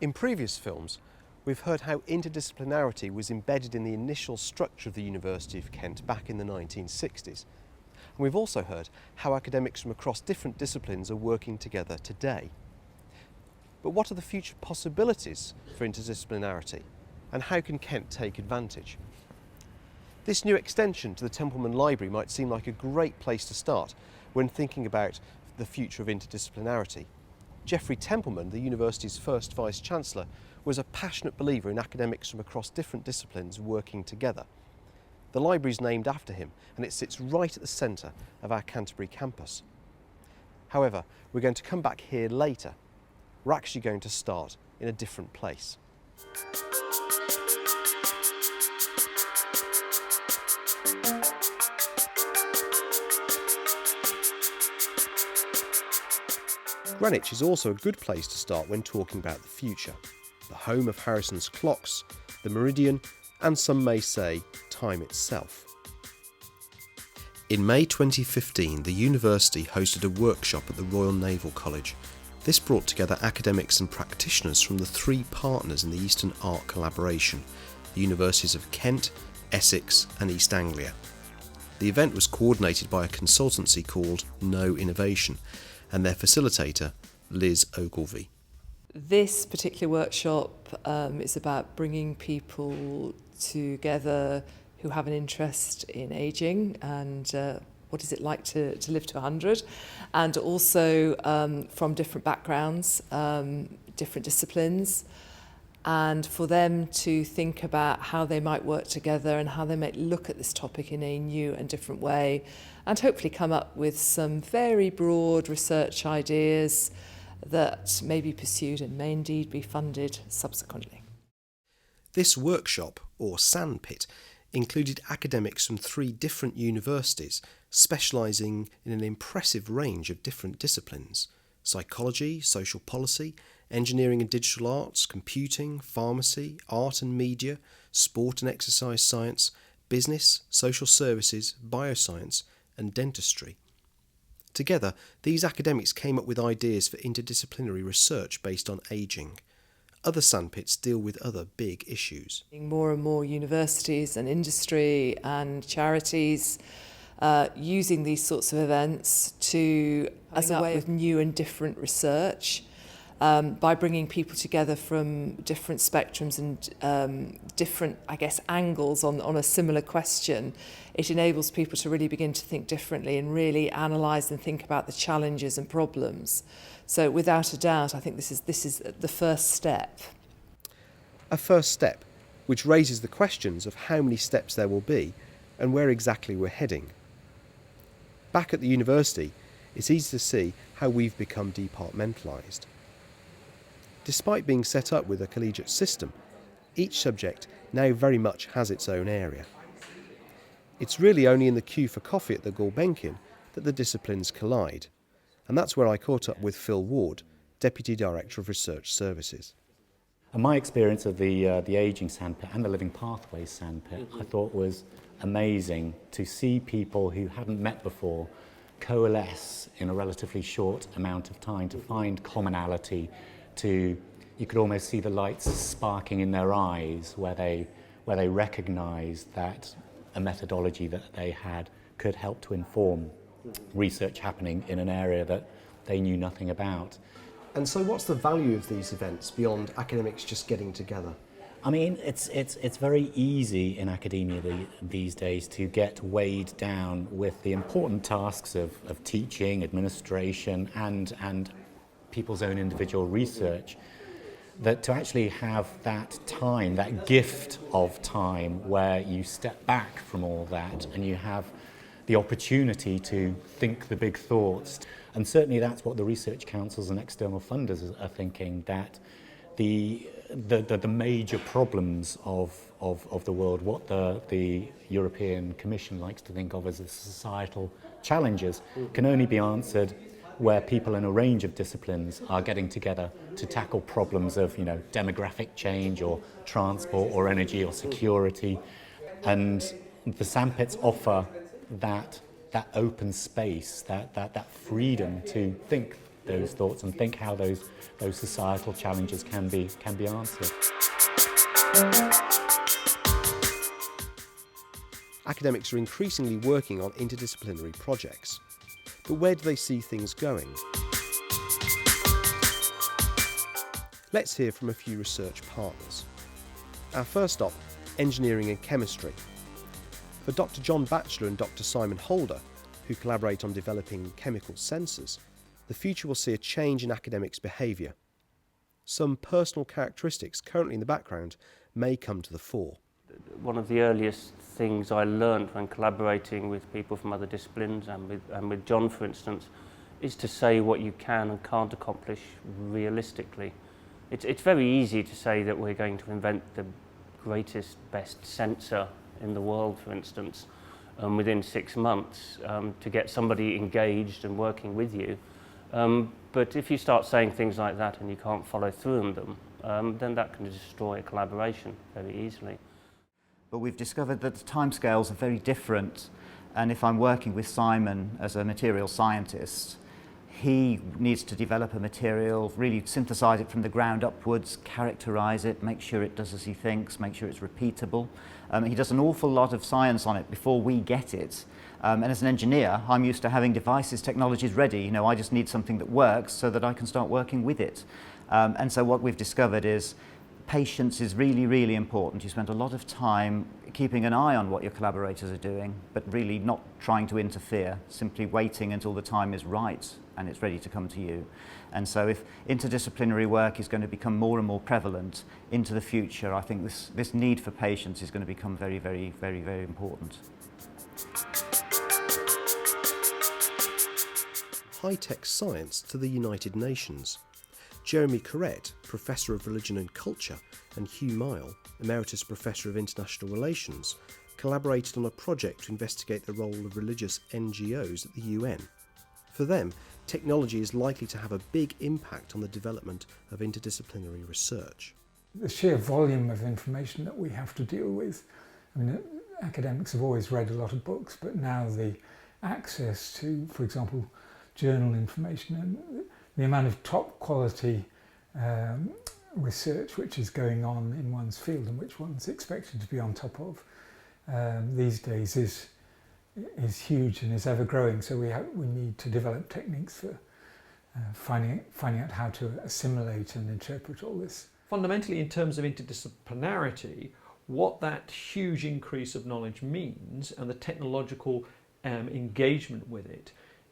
In previous films, we've heard how interdisciplinarity was embedded in the initial structure of the University of Kent back in the 1960s. And we've also heard how academics from across different disciplines are working together today. But what are the future possibilities for interdisciplinarity, and how can Kent take advantage? This new extension to the Templeman Library might seem like a great place to start when thinking about the future of interdisciplinarity. Geoffrey Templeman, the university's first Vice-Chancellor, was a passionate believer in academics from across different disciplines working together. The library is named after him, and it sits right at the centre of our Canterbury campus. However, we're going to come back here later. We're actually going to start in a different place. Greenwich is also a good place to start when talking about the future. The home of Harrison's clocks, the meridian, and some may say, time itself. In May 2015, the university hosted a workshop at the Royal Naval College. This brought together academics and practitioners from the three partners in the Eastern Art Collaboration, the universities of Kent, Essex and East Anglia. The event was coordinated by a consultancy called No Innovation, and their facilitator, Liz Ogilvie. This particular workshop is about bringing people together who have an interest in ageing and what is it like to live to 100, and also from different backgrounds, different disciplines, and for them to think about how they might work together and how they might look at this topic in a new and different way, and hopefully come up with some very broad research ideas that may be pursued and may indeed be funded subsequently. This workshop, or sandpit, included academics from three different universities specialising in an impressive range of different disciplines: psychology, social policy, engineering and digital arts, computing, pharmacy, art and media, sport and exercise science, business, social services, bioscience and dentistry. Together, these academics came up with ideas for interdisciplinary research based on ageing. Other sandpits deal with other big issues. More and more universities and industry and charities using these sorts of events to as a way of new and different research by bringing people together from different spectrums and different, angles on a similar question. It enables people to really begin to think differently and really analyse and think about the challenges and problems. So without a doubt, I think this is the first step. A first step, which raises the questions of how many steps there will be and where exactly we're heading. Back at the university, it's easy to see how we've become departmentalised. Despite being set up with a collegiate system, each subject now very much has its own area. It's really only in the queue for coffee at the Gulbenkian that the disciplines collide, and that's where I caught up with Phil Ward, Deputy Director of Research Services. And my experience of the ageing sandpit and the living pathways sandpit, I thought was amazing to see people who hadn't met before coalesce in a relatively short amount of time to find commonality. You could almost see the lights sparking in their eyes where they recognised that a methodology that they had could help to inform research happening in an area that they knew nothing about. And so what's the value of these events beyond academics just getting together? I mean, it's very easy in academia these days to get weighed down with the important tasks of teaching, administration and people's own individual research, that to actually have that time, that gift of time where you step back from all that and you have the opportunity to think the big thoughts. And certainly that's what the research councils and external funders are thinking, that the major problems of the world, what the European Commission likes to think of as the societal challenges, can only be answered where people in a range of disciplines are getting together to tackle problems of, demographic change or transport or energy or security. And the sandpits offer that open space, that freedom to think those thoughts and think how those societal challenges can be answered. Academics are increasingly working on interdisciplinary projects. But where do they see things going? Let's hear from a few research partners. Our first stop, engineering and chemistry. For Dr. John Batchelor and Dr. Simon Holder, who collaborate on developing chemical sensors, the future will see a change in academics' behaviour. Some personal characteristics currently in the background may come to the fore. One of the earliest things I learned when collaborating with people from other disciplines and with John, for instance, is to say what you can and can't accomplish realistically. It's very easy to say that we're going to invent the greatest, best sensor in the world, for instance, within 6 months to get somebody engaged and working with you. But if you start saying things like that and you can't follow through on them, then that can destroy a collaboration very easily. But we've discovered that the timescales are very different, and if I'm working with Simon as a material scientist, he needs to develop a material, really synthesize it from the ground upwards, characterize it, make sure it does as he thinks, make sure it's repeatable. He does an awful lot of science on it before we get it. And as an engineer, I'm used to having devices, technologies ready. You know, I just need something that works so that I can start working with it. And so what we've discovered is patience is really, really important. You spend a lot of time keeping an eye on what your collaborators are doing, but really not trying to interfere, simply waiting until the time is right and it's ready to come to you. And so if interdisciplinary work is going to become more and more prevalent into the future, I think this need for patience is going to become very, very, very, very important. High-tech science to the United Nations. Jeremy Carrette, Professor of Religion and Culture, and Hugh Mile, Emeritus Professor of International Relations, collaborated on a project to investigate the role of religious NGOs at the UN. For them, technology is likely to have a big impact on the development of interdisciplinary research. The sheer volume of information that we have to deal with, I mean, academics have always read a lot of books, but now the access to, for example, journal information and the amount of top quality research which is going on in one's field and which one's expected to be on top of these days is huge and is ever growing. So we need to develop techniques for finding out how to assimilate and interpret all this. Fundamentally, in terms of interdisciplinarity, what that huge increase of knowledge means and the technological engagement with it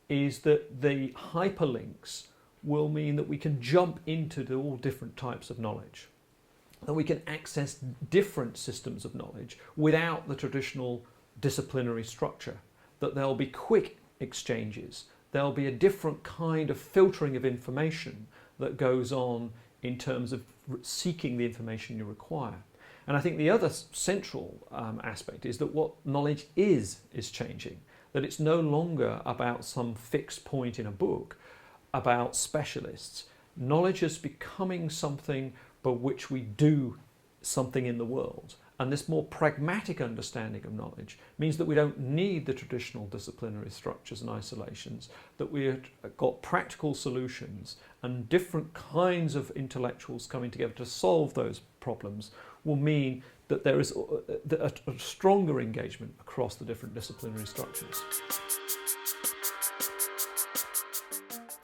is that the hyperlinks will mean that we can jump into all different types of knowledge, that we can access different systems of knowledge without the traditional disciplinary structure, that there'll be quick exchanges, there'll be a different kind of filtering of information that goes on in terms of seeking the information you require. And I think the other central aspect is that what knowledge is changing, that it's no longer about some fixed point in a book, about specialists. Knowledge is becoming something by which we do something in the world. And this more pragmatic understanding of knowledge means that we don't need the traditional disciplinary structures and isolations, that we've got practical solutions, and different kinds of intellectuals coming together to solve those problems will mean that there is a stronger engagement across the different disciplinary structures.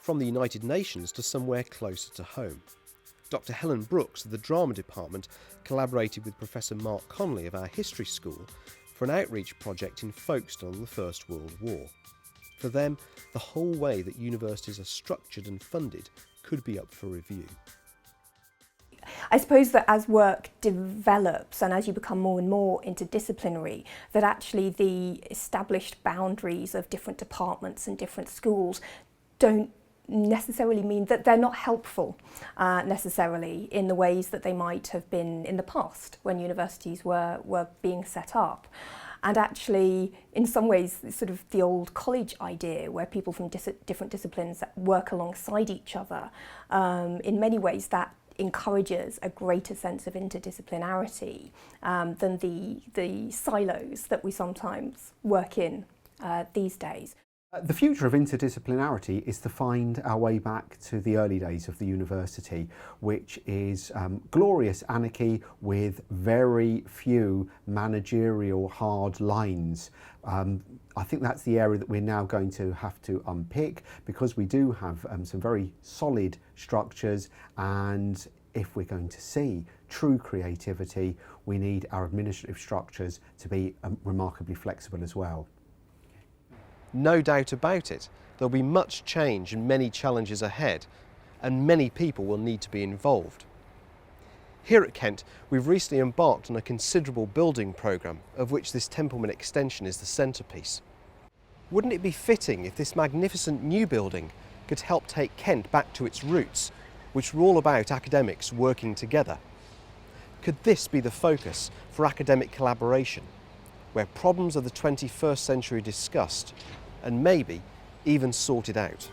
From the United Nations to somewhere closer to home. Dr. Helen Brooks of the Drama Department collaborated with Professor Mark Connelly of our History School for an outreach project in Folkestone on the First World War. For them, the whole way that universities are structured and funded could be up for review. I suppose that as work develops and as you become more and more interdisciplinary, that actually the established boundaries of different departments and different schools don't necessarily mean that they're not helpful necessarily in the ways that they might have been in the past when universities were being set up. And actually, in some ways, it's sort of the old college idea where people from different disciplines work alongside each other. In many ways, that encourages a greater sense of interdisciplinarity than the silos that we sometimes work in these days. The future of interdisciplinarity is to find our way back to the early days of the university, which is glorious anarchy with very few managerial hard lines. I think that's the area that we're now going to have to unpick, because we do have some very solid structures, and if we're going to see true creativity, we need our administrative structures to be remarkably flexible as well. No doubt about it, there'll be much change and many challenges ahead, and many people will need to be involved. Here at Kent, we've recently embarked on a considerable building programme, of which this Templeman extension is the centrepiece. Wouldn't it be fitting if this magnificent new building could help take Kent back to its roots, which were all about academics working together? Could this be the focus for academic collaboration, where problems of the 21st century are discussed and maybe even sorted out?